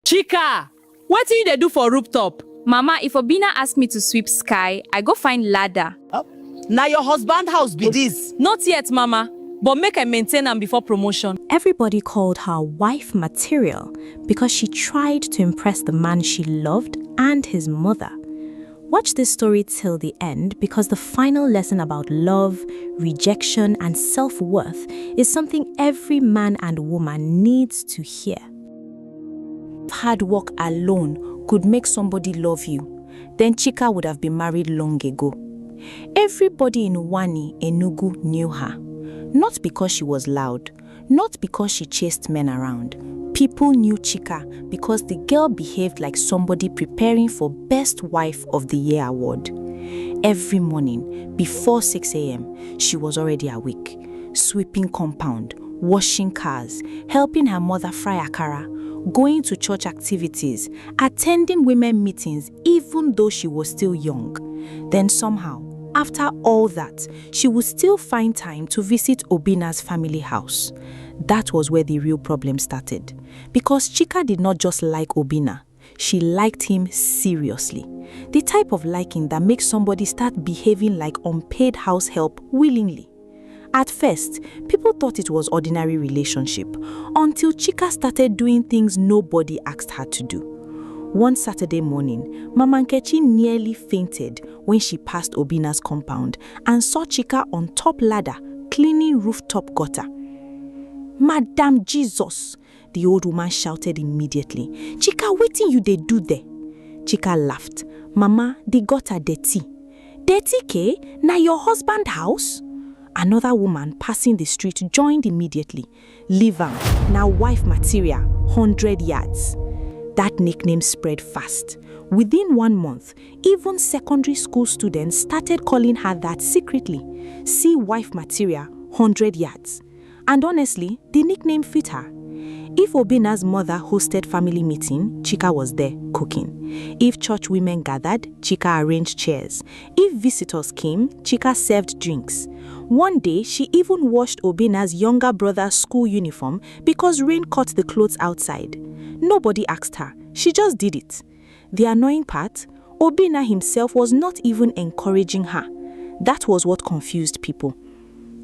Chika, what do they do for rooftop? Mama, if Obina ask me to sweep sky, I go find ladder. Now your husband house be this. Not yet, Mama, but make I maintain am before promotion. Everybody called her wife material because she tried to impress the man she loved and his mother. Watch this story till the end because the final lesson about love, rejection, and self-worth is something every man and woman needs to hear. Hard work alone could make somebody love you, then Chika would have been married long ago. Everybody in Wani, Enugu knew her. Not because she was loud, not because she chased men around. People knew Chika because the girl behaved like somebody preparing for Best Wife of the Year award. Every morning, before 6 a.m., she was already awake, sweeping compound, washing cars, helping her mother fry akara, going to church activities, attending women meetings even though she was still young. Then somehow, after all that, she would still find time to visit Obina's family house. That was where the real problem started. Because Chika did not just like Obina, she liked him seriously. The type of liking that makes somebody start behaving like unpaid house help willingly. At first, people thought it was ordinary relationship until Chika started doing things nobody asked her to do. One Saturday morning, Mama Nkechi nearly fainted when she passed Obina's compound and saw Chika on top ladder cleaning rooftop gutter. "Madam Jesus!" the old woman shouted immediately. "Chika, wetin you dey do there?" Chika laughed. "Mama, the gutter dirty." "Dirty ke? Na your husband house?" Another woman passing the street joined immediately. "Leave am, na wife material, 100 yards." That nickname spread fast. Within 1 month, even secondary school students started calling her that secretly. See wife material, 100 yards. And honestly, the nickname fit her. If Obina's mother hosted family meeting, Chika was there cooking. If church women gathered, Chika arranged chairs. If visitors came, Chika served drinks. One day, she even washed Obina's younger brother's school uniform because rain caught the clothes outside. Nobody asked her. She just did it. The annoying part, Obina himself was not even encouraging her. That was what confused people.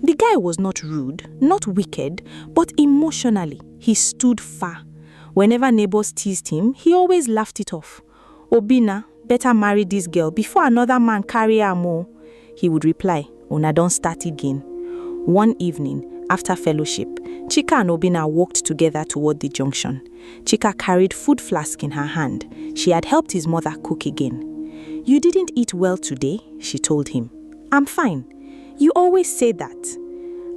The guy was not rude, not wicked, but emotionally, he stood far. Whenever neighbors teased him, he always laughed it off. "Obina, better marry this girl before another man carry her more," he would reply. "Una don start again." One evening, after fellowship, Chika and Obina walked together toward the junction. Chika carried food flask in her hand. She had helped his mother cook again. "You didn't eat well today," she told him. "I'm fine. You always say that."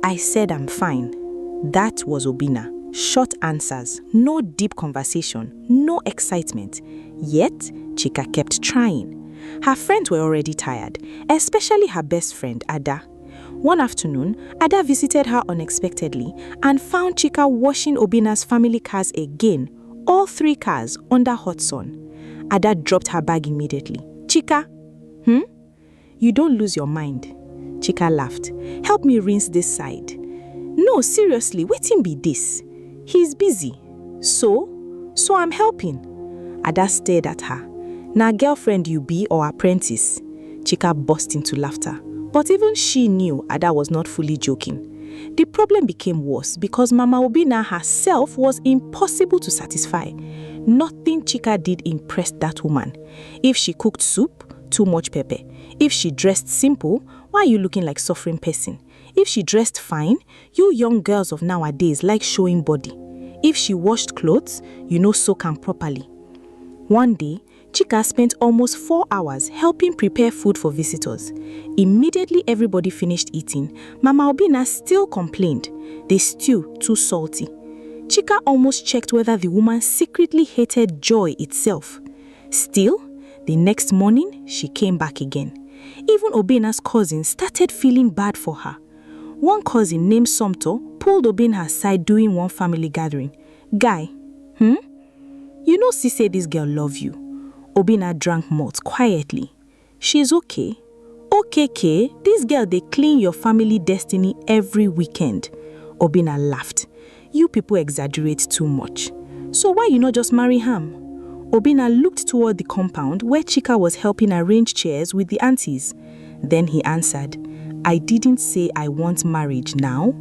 "I said I'm fine." That was Obina. Short answers, no deep conversation, no excitement. Yet, Chika kept trying. Her friends were already tired, especially her best friend, Ada. One afternoon, Ada visited her unexpectedly and found Chika washing Obina's family cars again, all 3 cars under hot sun. Ada dropped her bag immediately. "Chika, You don't lose your mind." Chika laughed. "Help me rinse this side." "No, seriously, wetin be this?" "He's busy." So I'm helping." Ada stared at her. "Na girlfriend you be or apprentice?" Chika burst into laughter. But even she knew Ada was not fully joking. The problem became worse because Mama Obina herself was impossible to satisfy. Nothing Chika did impressed that woman. If she cooked soup, too much pepper. If she dressed simple, why are you looking like suffering person? If she dressed fine, you young girls of nowadays like showing body. If she washed clothes, soak them properly. One day, Chika spent almost 4 hours helping prepare food for visitors. Immediately everybody finished eating, Mama Obina still complained. The stew too salty. Chika almost checked whether the woman secretly hated joy itself. Still, the next morning, she came back again. Even Obina's cousins started feeling bad for her. One cousin named Somto pulled Obina aside during one family gathering. "Guy, she say this girl love you." Obina drank malt quietly. "She's okay." "Okay, this girl they clean your family destiny every weekend." Obina laughed. "You people exaggerate too much. So why you not just marry Ham? Obina looked toward the compound where Chika was helping arrange chairs with the aunties. Then he answered, I didn't say I want marriage now.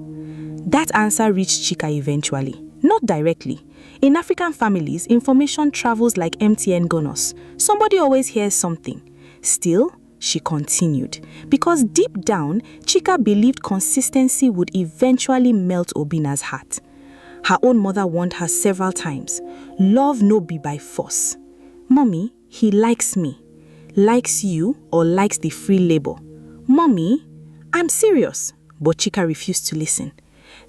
That answer reached Chika eventually, not directly. In African families, information travels like MTN Gonos. Somebody always hears something. Still, she continued, because deep down, Chika believed consistency would eventually melt Obina's heart. Her own mother warned her several times, love no be by force. Mommy, he likes me. Likes you or likes the free labor. Mommy, I'm serious. But Chika refused to listen.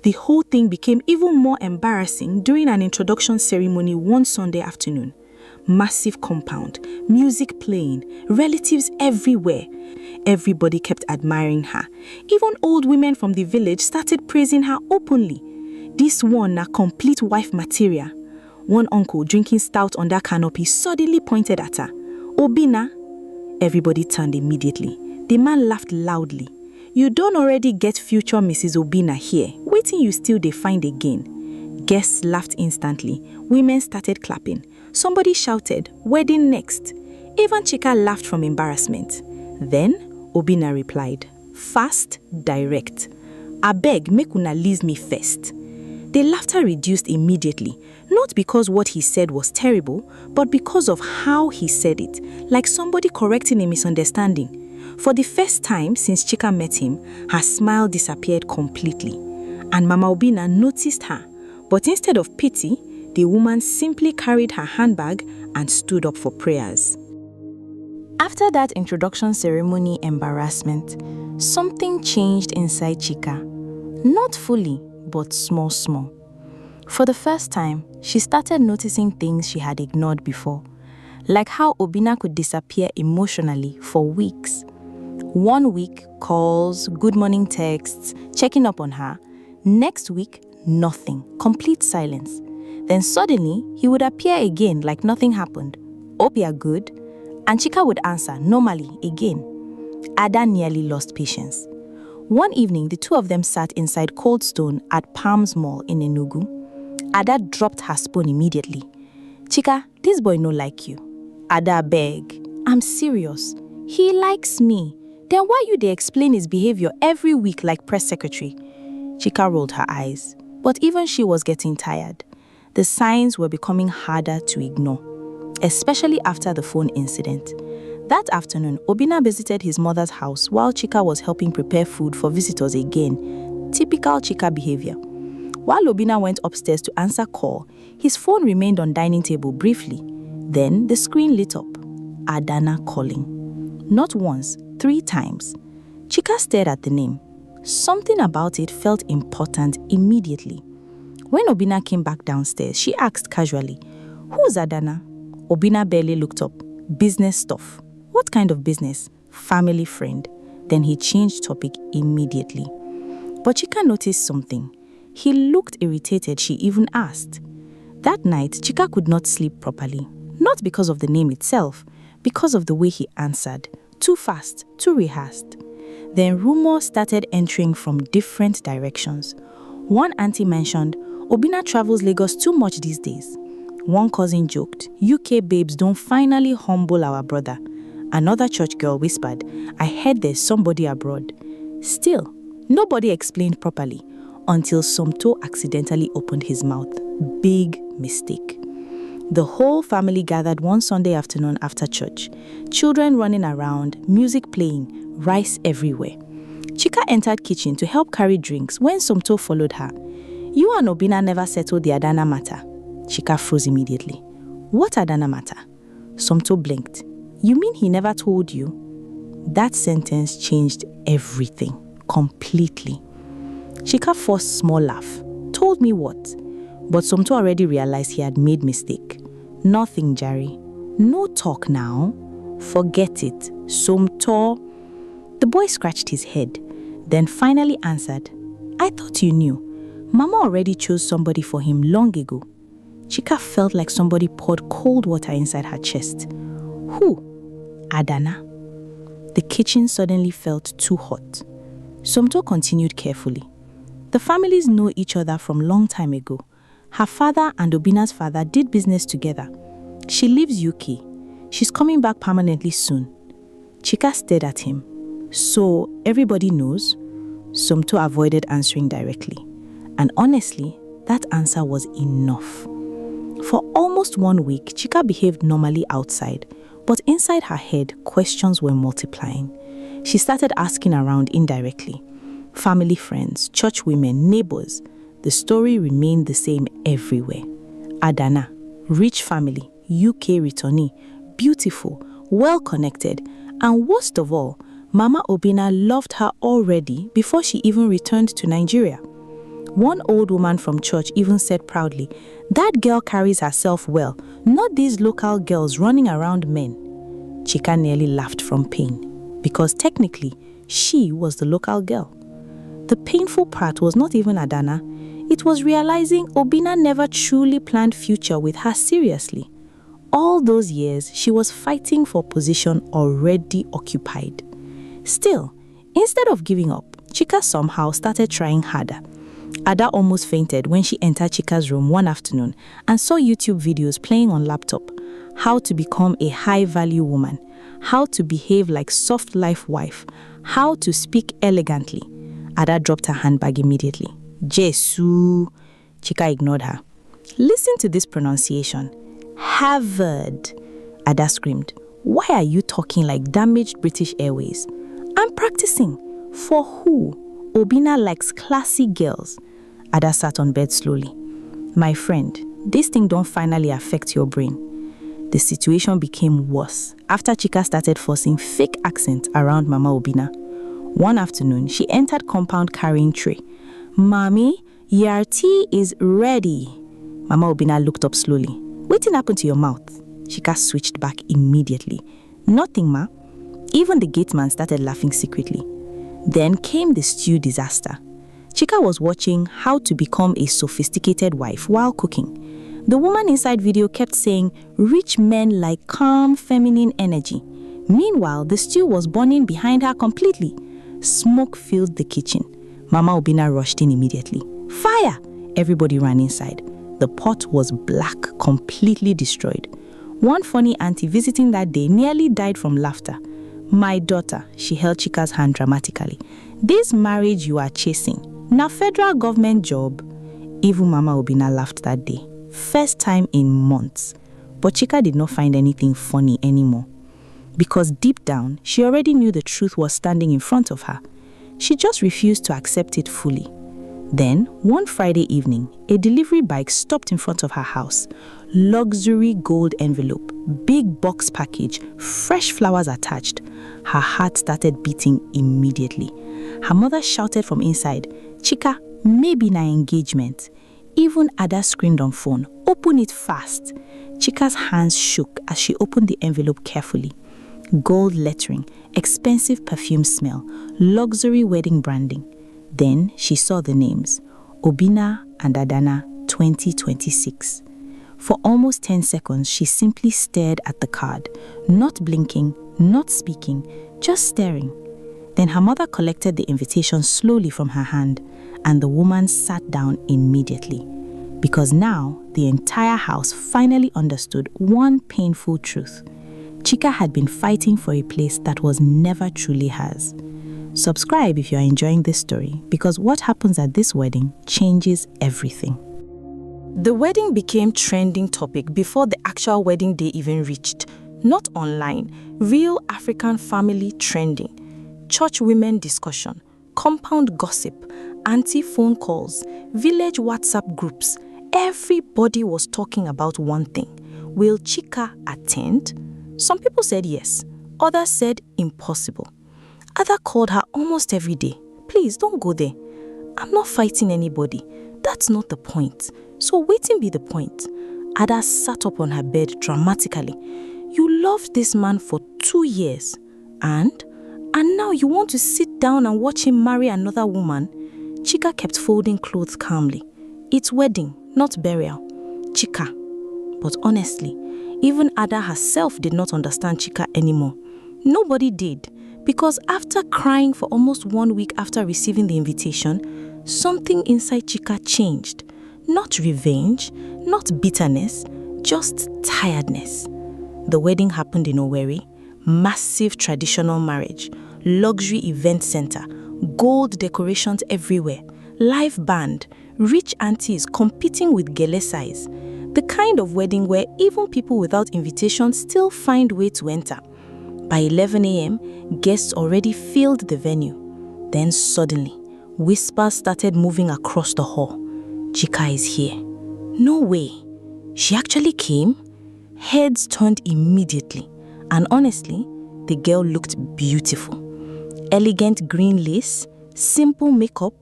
The whole thing became even more embarrassing during an introduction ceremony one Sunday afternoon. Massive compound, music playing, relatives everywhere. Everybody kept admiring her. Even old women from the village started praising her openly. This one na complete wife material. One uncle drinking stout under canopy suddenly pointed at her. Obina. Everybody turned immediately. The man laughed loudly. You don't already get future Mrs. Obina here. Waiting you still they find again. Guests laughed instantly. Women started clapping. Somebody shouted, wedding next. Even Chika laughed from embarrassment. Then Obina replied, fast, direct. Abeg, make una leave me first. The laughter reduced immediately, not because what he said was terrible, but because of how he said it, like somebody correcting a misunderstanding. For the first time since Chika met him, her smile disappeared completely. And Mama Obina noticed her, but instead of pity, the woman simply carried her handbag and stood up for prayers. After that introduction ceremony embarrassment, something changed inside Chika. Not fully, but small. For the first time, she started noticing things she had ignored before, like how Obina could disappear emotionally for weeks. 1 week, calls, good morning texts, checking up on her. Next week, nothing, complete silence. Then suddenly, he would appear again like nothing happened. Hope you're good. And Chika would answer normally again. Ada nearly lost patience. One evening, the two of them sat inside Cold Stone at Palms Mall in Enugu. Ada dropped her spoon immediately. Chika, this boy no like you. Ada beg. I'm serious. He likes me. Then why you dey explain his behavior every week like press secretary? Chika rolled her eyes, but even she was getting tired. The signs were becoming harder to ignore, especially after the phone incident. That afternoon, Obina visited his mother's house while Chika was helping prepare food for visitors again. Typical Chika behavior. While Obina went upstairs to answer call, his phone remained on dining table briefly. Then the screen lit up. Adana calling. Not once, 3 times. Chika stared at the name. Something about it felt important immediately. When Obina came back downstairs, she asked casually, "Who's Adana?" Obina barely looked up. "Business stuff." "What kind of business?" "Family friend." Then he changed topic immediately. But Chika noticed something. He looked irritated, she even asked. That night, Chika could not sleep properly. Not because of the name itself, because of the way he answered. Too fast, too rehearsed. Then rumors started entering from different directions. One auntie mentioned, Obina travels Lagos too much these days. One cousin joked, UK babes don't finally humble our brother. Another church girl whispered, I heard there's somebody abroad. Still, nobody explained properly until Somto accidentally opened his mouth. Big mistake. The whole family gathered one Sunday afternoon after church. Children running around, music playing, rice everywhere. Chika entered kitchen to help carry drinks when Somto followed her. You and Obina never settled the Adana matter. Chika froze immediately. What Adana matter? Somto blinked. You mean he never told you? That sentence changed everything, completely. Chika forced a small laugh. Told me what? But Somto already realized he had made mistake. Nothing, Jerry. No talk now. Forget it. Somto. The boy scratched his head, then finally answered, I thought you knew. Mama already chose somebody for him long ago. Chika felt like somebody poured cold water inside her chest. Who? Adana. The kitchen suddenly felt too hot. Somto continued carefully. The families know each other from long time ago. Her father and Obina's father did business together. She leaves UK. She's coming back permanently soon. Chika stared at him. So everybody knows? Somto avoided answering directly. And honestly, that answer was enough. For almost 1 week, Chika behaved normally outside, but inside her head, questions were multiplying. She started asking around indirectly. Family friends, church women, neighbors. The story remained the same everywhere. Adana, rich family, UK returnee, beautiful, well-connected, and worst of all, Mama Obina loved her already before she even returned to Nigeria. One old woman from church even said proudly, "That girl carries herself well, not these local girls running around men." Chika nearly laughed from pain, because technically, she was the local girl. The painful part was not even Adana, it was realizing Obina never truly planned future with her seriously. All those years, she was fighting for position already occupied. Still, instead of giving up, Chika somehow started trying harder. Ada almost fainted when she entered Chika's room one afternoon and saw YouTube videos playing on laptop. How to become a high-value woman, how to behave like soft-life wife, how to speak elegantly. Ada dropped her handbag immediately. Jesu! Chika ignored her. Listen to this pronunciation. Harvard! Ada screamed. Why are you talking like damaged British Airways? I'm practicing. For who? Obina likes classy girls. Ada sat on bed slowly. My friend, this thing don't finally affect your brain. The situation became worse after Chika started forcing fake accent around Mama Obina. One afternoon, she entered compound carrying tray. Mommy, your tea is ready. Mama Obina looked up slowly. What happened to your mouth? Chika switched back immediately. Nothing, ma. Even the gateman started laughing secretly. Then came the stew disaster. Chika was watching how to become a sophisticated wife while cooking. The woman inside video kept saying, rich men like calm feminine energy. Meanwhile, the stew was burning behind her completely. Smoke filled the kitchen. Mama Obina rushed in immediately. Fire! Everybody ran inside. The pot was black, completely destroyed. One funny auntie visiting that day nearly died from laughter. My daughter, she held Chika's hand dramatically. This marriage you are chasing, na federal government job. Even Mama Obina laughed that day. First time in months. But Chika did not find anything funny anymore. Because deep down, she already knew the truth was standing in front of her. She just refused to accept it fully. Then, one Friday evening, a delivery bike stopped in front of her house. Luxury gold envelope, big box package, fresh flowers attached. Her heart started beating immediately. Her mother shouted from inside, Chika, maybe na engagement. Even Ada screamed on phone, open it fast. Chika's hands shook as she opened the envelope carefully. Gold lettering, expensive perfume smell, luxury wedding branding. Then she saw the names, Obina and Adana 2026. For almost 10 seconds, she simply stared at the card, not blinking, not speaking, just staring. Then her mother collected the invitation slowly from her hand, and the woman sat down immediately. Because now, the entire house finally understood one painful truth. Chika had been fighting for a place that was never truly hers. Subscribe if you are enjoying this story, because what happens at this wedding changes everything. The wedding became trending topic before the actual wedding day even reached. Not online, real African family trending. Church women discussion, compound gossip, auntie phone calls, village WhatsApp groups. Everybody was talking about one thing. Will Chika attend? Some people said yes. Others said impossible. Ada called her almost every day. Please don't go there. I'm not fighting anybody. That's not the point. So waiting be the point. Ada sat up on her bed dramatically. You loved this man for 2 years. And now you want to sit down and watch him marry another woman? Chika kept folding clothes calmly. It's wedding, not burial. Chika. But honestly, even Ada herself did not understand Chika anymore. Nobody did. Because after crying for almost 1 week after receiving the invitation, something inside Chika changed. Not revenge, not bitterness, just tiredness. The wedding happened in Owerri, massive traditional marriage, luxury event center, gold decorations everywhere, live band, rich aunties competing with gele size. The kind of wedding where even people without invitation still find way to enter. By 11 a.m., guests already filled the venue. Then suddenly, whispers started moving across the hall. Chika is here. No way. She actually came? Heads turned immediately. And honestly, the girl looked beautiful. Elegant green lace, simple makeup,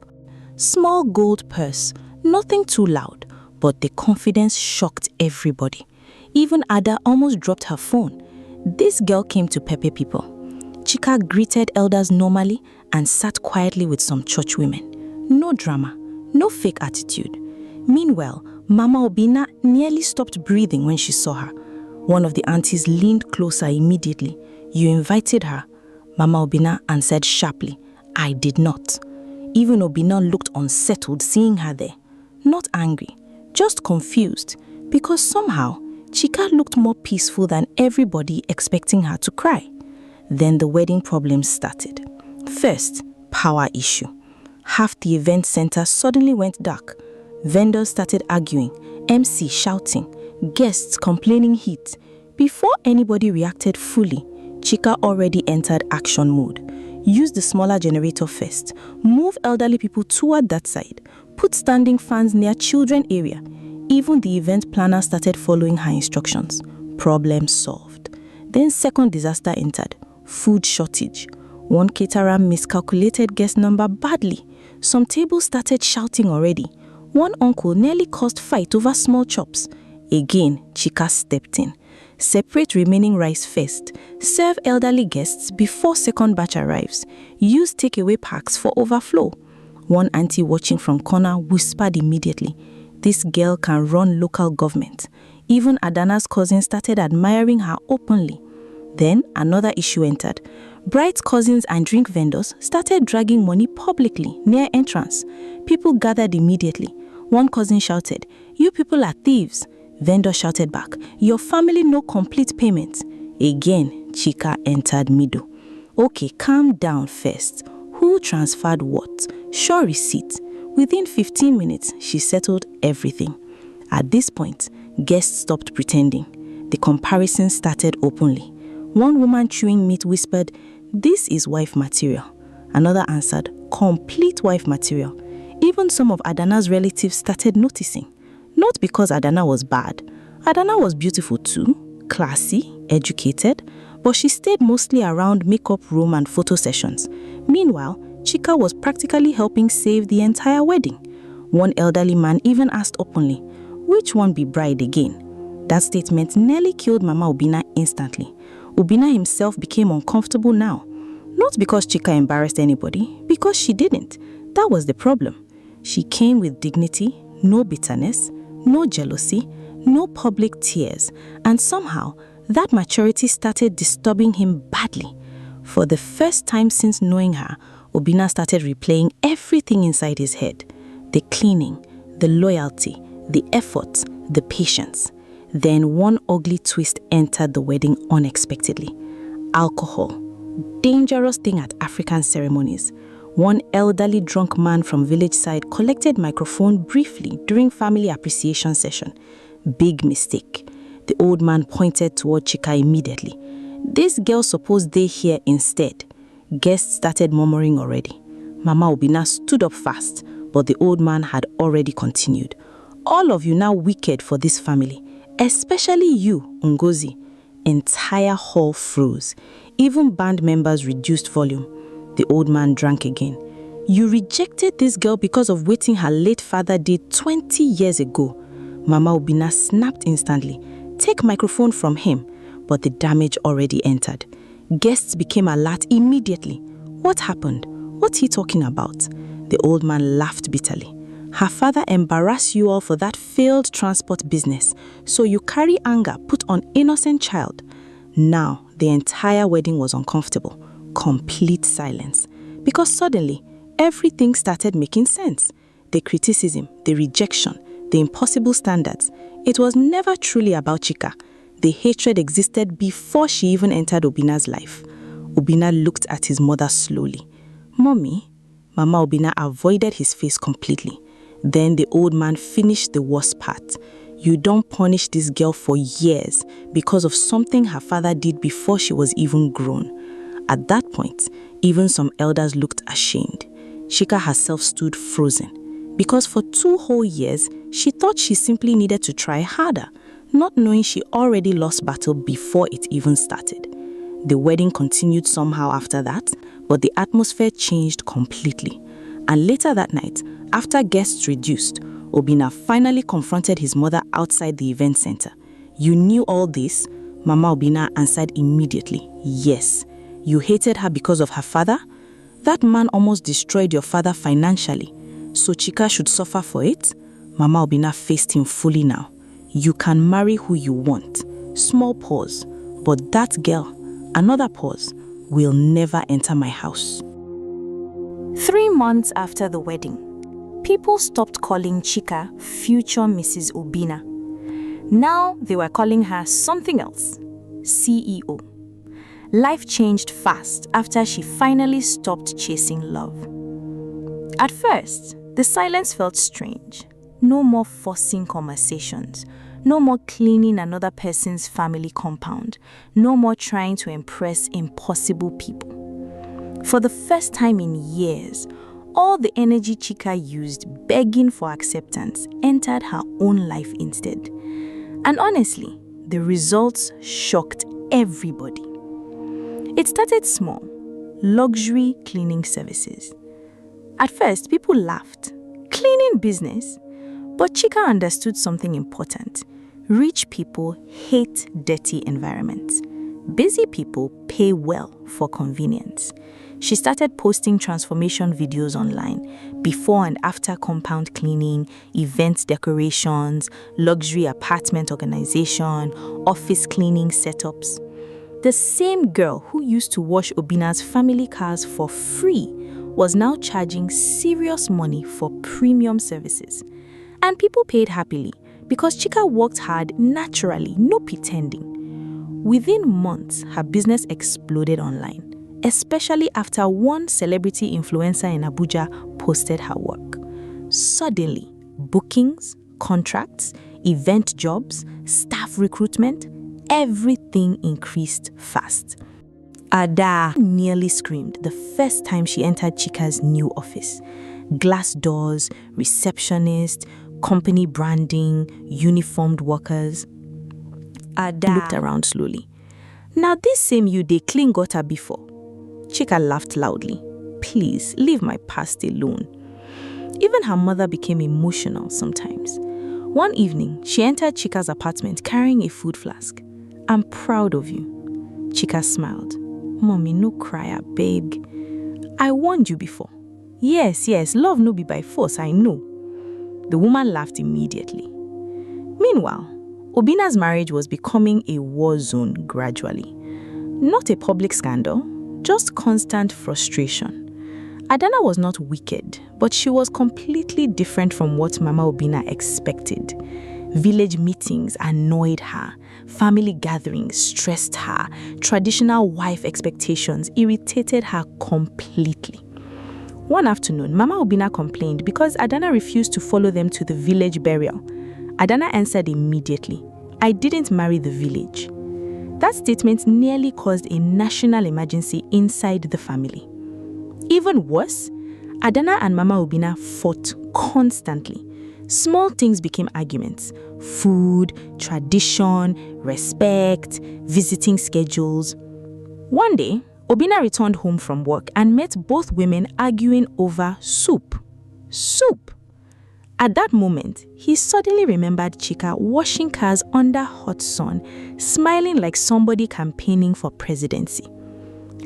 small gold purse, nothing too loud, but the confidence shocked everybody. Even Ada almost dropped her phone. This girl came to pepper people. Chika greeted elders normally and sat quietly with some church women. No drama, no fake attitude. Meanwhile, Mama Obina nearly stopped breathing when she saw her. One of the aunties leaned closer immediately. You invited her. Mama Obina answered sharply, I did not. Even Obina looked unsettled seeing her there. Not angry, just confused, because somehow Chika looked more peaceful than everybody expecting her to cry. Then the wedding problems started. First, power issue. Half the event center suddenly went dark. Vendors started arguing, MC shouting, guests complaining heat. Before anybody reacted fully, Chika already entered action mode. Use the smaller generator first. Move elderly people toward that side. Put standing fans near children area. Even the event planner started following her instructions. Problem solved. Then second disaster entered. Food shortage. One caterer miscalculated guest number badly. Some tables started shouting already. One uncle nearly caused fight over small chops. Again, Chika stepped in. Separate remaining rice first. Serve elderly guests before second batch arrives. Use takeaway packs for overflow. One auntie watching from corner whispered immediately, this girl can run local government. Even Adana's cousin started admiring her openly. Then another issue entered. Bride's cousins and drink vendors started dragging money publicly near entrance. People gathered immediately. One cousin shouted, you people are thieves. Vendor shouted back, your family no complete payment. Again, Chika entered middle. Okay, calm down first. Who transferred what? Show receipt. Within 15 minutes, she settled everything. At this point, guests stopped pretending. The comparison started openly. One woman chewing meat whispered, this is wife material. Another answered, complete wife material. Even some of Adana's relatives started noticing. Not because Adana was bad. Adana was beautiful too, classy, educated, but she stayed mostly around makeup room and photo sessions. Meanwhile, Chika was practically helping save the entire wedding. One elderly man even asked openly, which one be bride again? That statement nearly killed Mama Obina instantly. Obina himself became uncomfortable now. Not because Chika embarrassed anybody, because she didn't. That was the problem. She came with dignity, no bitterness, no jealousy, no public tears, and somehow that maturity started disturbing him badly. For the first time since knowing her, Obina started replaying everything inside his head. The cleaning, the loyalty, the effort, the patience. Then one ugly twist entered the wedding unexpectedly. Alcohol. Dangerous thing at African ceremonies. One elderly drunk man from village side collected microphone briefly during family appreciation session. Big mistake. The old man pointed toward Chika immediately. This girl supposed they here instead. Guests started murmuring already. Mama Obina stood up fast, but the old man had already continued. All of you now wicked for this family, especially you, Ngozi. Entire hall froze. Even band members reduced volume. The old man drank again. You rejected this girl because of waiting her late father did 20 years ago. Mama Obina snapped instantly. Take microphone from him. But the damage already entered. Guests became alert immediately. What happened? What's he talking about? The old man laughed bitterly. Her father embarrassed you all for that failed transport business, so you carry anger put on innocent child. Now, the entire wedding was uncomfortable. Complete silence. Because suddenly, everything started making sense. The criticism, the rejection, the impossible standards. It was never truly about Chika. The hatred existed before she even entered Obina's life. Obina looked at his mother slowly. Mommy? Mama Obina avoided his face completely. Then the old man finished the worst part. You don't punish this girl for years because of something her father did before she was even grown. At that point, even some elders looked ashamed. Chika herself stood frozen because for 2 whole years, she thought she simply needed to try harder, not knowing she already lost battle before it even started. The wedding continued somehow after that, but the atmosphere changed completely. And later that night, after guests reduced, Obina finally confronted his mother outside the event center. You knew all this? Mama Obina answered immediately, yes. You hated her because of her father? That man almost destroyed your father financially. So Chika should suffer for it? Mama Obina faced him fully now. You can marry who you want. Small pause. But that girl, another pause, will never enter my house. 3 months after the wedding, people stopped calling Chika future Mrs. Obina. Now they were calling her something else, CEO. Life changed fast after she finally stopped chasing love. At first, the silence felt strange. No more forcing conversations. No more cleaning another person's family compound. No more trying to impress impossible people. For the first time in years, all the energy Chika used begging for acceptance entered her own life instead. And honestly, the results shocked everybody. It started small, luxury cleaning services. At first, people laughed. Cleaning business? But Chika understood something important. Rich people hate dirty environments. Busy people pay well for convenience. She started posting transformation videos online, before and after compound cleaning, event decorations, luxury apartment organization, office cleaning setups. The same girl who used to wash Obina's family cars for free was now charging serious money for premium services. And people paid happily because Chika worked hard naturally, no pretending. Within months, her business exploded online, especially after one celebrity influencer in Abuja posted her work. Suddenly, bookings, contracts, event jobs, staff recruitment, everything increased fast. Ada nearly screamed the first time she entered Chika's new office. Glass doors, receptionist, company branding, uniformed workers. Ada looked around slowly. Now this same you dey clean gutter before. Chika laughed loudly. Please, leave my past alone. Even her mother became emotional sometimes. One evening, she entered Chika's apartment carrying a food flask. I'm proud of you. Chika smiled. Mommy, no cry, abeg. I warned you before. Yes, love no be by force, I know. The woman laughed immediately. Meanwhile, Obina's marriage was becoming a war zone gradually. Not a public scandal, just constant frustration. Adana was not wicked, but she was completely different from what Mama Obina expected. Village meetings annoyed her. Family gatherings stressed her. Traditional wife expectations irritated her completely. One afternoon, Mama Obina complained because Adana refused to follow them to the village burial. Adana answered immediately, I didn't marry the village. That statement nearly caused a national emergency inside the family. Even worse, Adana and Mama Obina fought constantly. Small things became arguments. Food, tradition, respect, visiting schedules. One day, Obina returned home from work and met both women arguing over soup. Soup! At that moment, he suddenly remembered Chika washing cars under hot sun, smiling like somebody campaigning for presidency.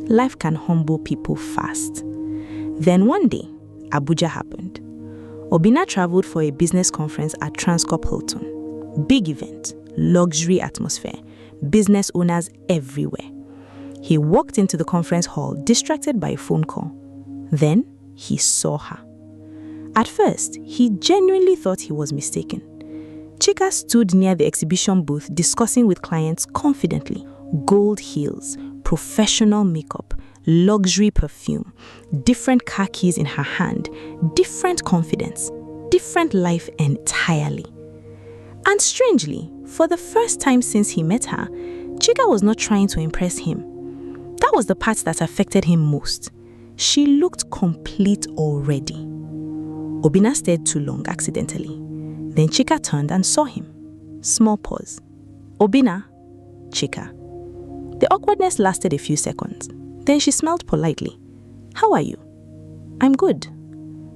Life can humble people fast. Then one day, Abuja happened. Obina traveled for a business conference at Transcorp Hilton. Big event, luxury atmosphere, business owners everywhere. He walked into the conference hall, distracted by a phone call. Then he saw her. At first, he genuinely thought he was mistaken. Chika stood near the exhibition booth discussing with clients confidently. Gold heels, professional makeup, luxury perfume, different car keys in her hand, different confidence, different life entirely. And strangely, for the first time since he met her, Chika was not trying to impress him. That was the part that affected him most. She looked complete already. Obinna stared too long accidentally. Then Chika turned and saw him. Small pause. Obinna, Chika. The awkwardness lasted a few seconds. Then she smiled politely. How are you? I'm good.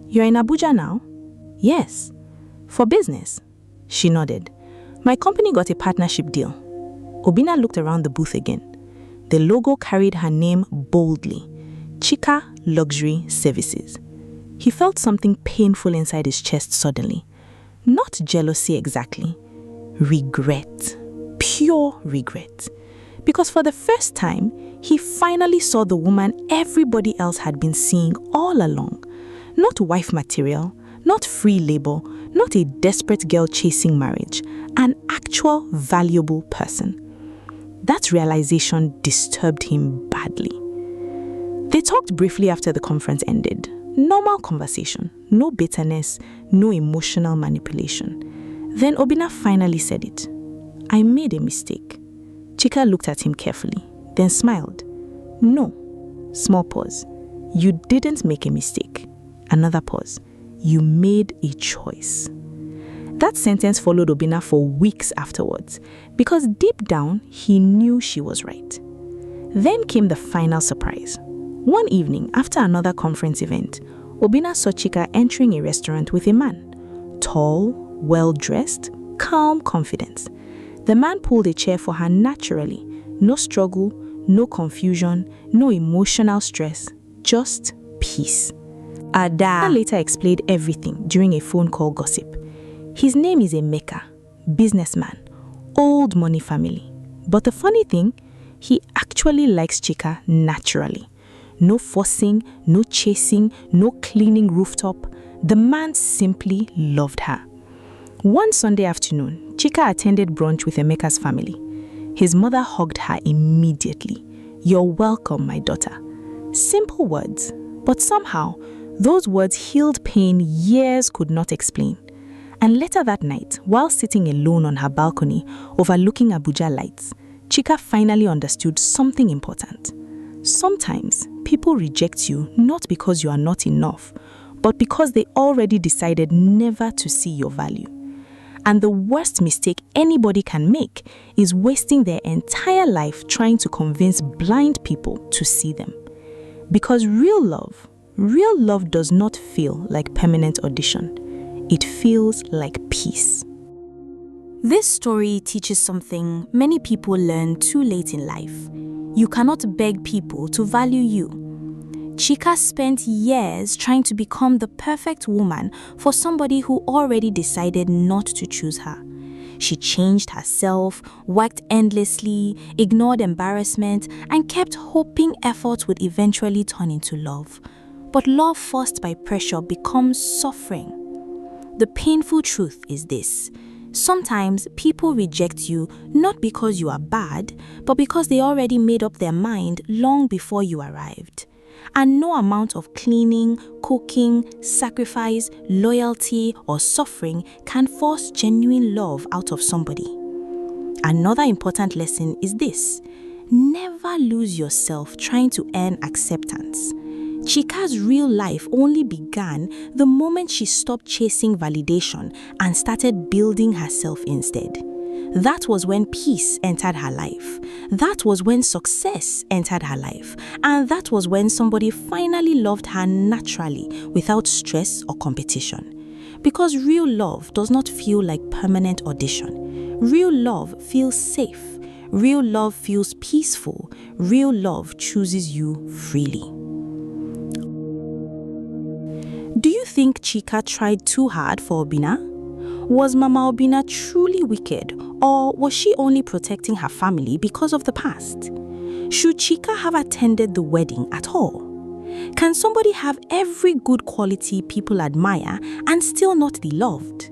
You're in Abuja now? Yes. For business? She nodded. My company got a partnership deal. Obinna looked around the booth again. The logo carried her name boldly. Chika Luxury Services. He felt something painful inside his chest suddenly. Not jealousy exactly. Regret. Pure regret. Because for the first time, he finally saw the woman everybody else had been seeing all along. Not wife material, not free labor, not a desperate girl chasing marriage, an actual valuable person. That realization disturbed him badly. They talked briefly after the conference ended. Normal conversation, no bitterness, no emotional manipulation. Then Obinna finally said it. I made a mistake. Chika looked at him carefully, then smiled. No. Small pause. You didn't make a mistake. Another pause. You made a choice. That sentence followed Obinna for weeks afterwards, because deep down, he knew she was right. Then came the final surprise. One evening, after another conference event, Obinna saw Chika entering a restaurant with a man. Tall, well-dressed, calm confidence. The man pulled a chair for her naturally. No struggle, no confusion, no emotional stress, just peace. Ada later explained everything during a phone call gossip. His name is Emeka, businessman, old money family. But the funny thing, he actually likes Chika naturally. No forcing, no chasing, no cleaning rooftop. The man simply loved her. One Sunday afternoon, Chika attended brunch with Emeka's family. His mother hugged her immediately. You're welcome, my daughter. Simple words, but somehow, those words healed pain years could not explain. And later that night, while sitting alone on her balcony overlooking Abuja lights, Chika finally understood something important. Sometimes, people reject you not because you are not enough, but because they already decided never to see your value. And the worst mistake anybody can make is wasting their entire life trying to convince blind people to see them. Because real love does not feel like permanent audition. It feels like peace. This story teaches something many people learn too late in life. You cannot beg people to value you. Chika spent years trying to become the perfect woman for somebody who already decided not to choose her. She changed herself, worked endlessly, ignored embarrassment, and kept hoping effort would eventually turn into love. But love forced by pressure becomes suffering. The painful truth is this. Sometimes people reject you not because you are bad, but because they already made up their mind long before you arrived. And no amount of cleaning, cooking, sacrifice, loyalty, or suffering can force genuine love out of somebody. Another important lesson is this. Never lose yourself trying to earn acceptance. Chika's real life only began the moment she stopped chasing validation and started building herself instead. That was when peace entered her life. That was when success entered her life. And that was when somebody finally loved her naturally without stress or competition. Because real love does not feel like permanent audition. Real love feels safe. Real love feels peaceful. Real love chooses you freely. Do you think Chika tried too hard for Obinna? Was Mama Obinna truly wicked, or was she only protecting her family because of the past? Should Chika have attended the wedding at all? Can somebody have every good quality people admire and still not be loved?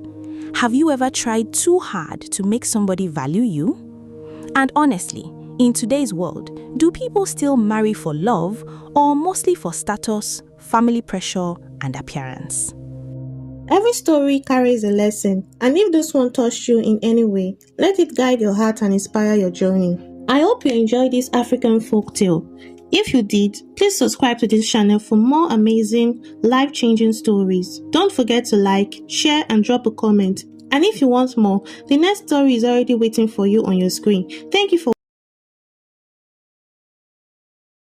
Have you ever tried too hard to make somebody value you? And honestly, in today's world, do people still marry for love or mostly for status, family pressure, and appearance? Every story carries a lesson, and if this one touched you in any way, let it guide your heart and inspire your journey. I hope you enjoyed this African folktale. If you did, please subscribe to this channel for more amazing, life-changing stories. Don't forget to like, share, and drop a comment. And if you want more, the next story is already waiting for you on your screen. Thank you for